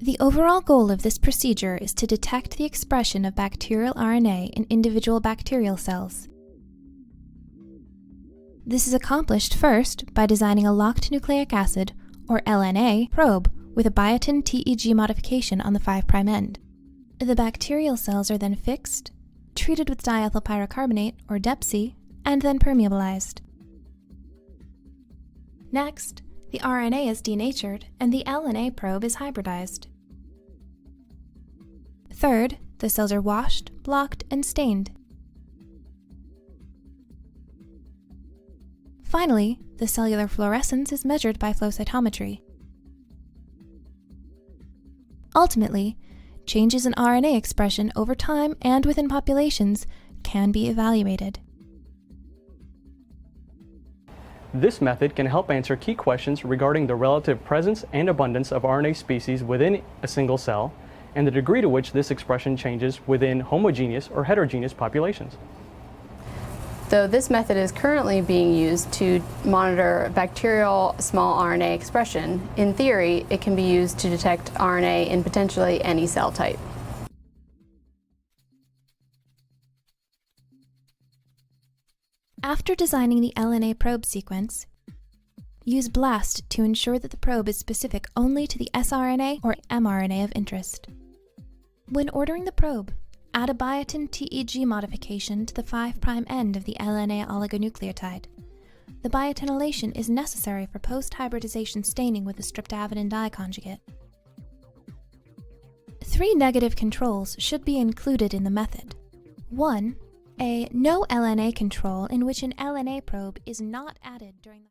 The overall goal of this procedure is to detect the expression of bacterial RNA in individual bacterial cells. This is accomplished first by designing a locked nucleic acid, or LNA, probe with a biotin TEG modification on the 5' end. The bacterial cells are then fixed, treated with diethyl pyrocarbonate, or DEPC, and then permeabilized. Next, the RNA is denatured and the LNA probe is hybridized. Third, the cells are washed, blocked, and stained. Finally, the cellular fluorescence is measured by flow cytometry. Ultimately, changes in RNA expression over time and within populations can be evaluated. This method can help answer key questions regarding the relative presence and abundance of RNA species within a single cell, and the degree to which this expression changes within homogeneous or heterogeneous populations. Though this method is currently being used to monitor bacterial small RNA expression, in theory, it can be used to detect RNA in potentially any cell type. After designing the LNA probe sequence, use BLAST to ensure that the probe is specific only to the sRNA or mRNA of interest. When ordering the probe, add a biotin TEG modification to the 5' end of the LNA oligonucleotide. The biotinylation is necessary for post-hybridization staining with a streptavidin dye conjugate. 3 negative controls should be included in the method. 1. A no LNA control in which an LNA probe is not added during the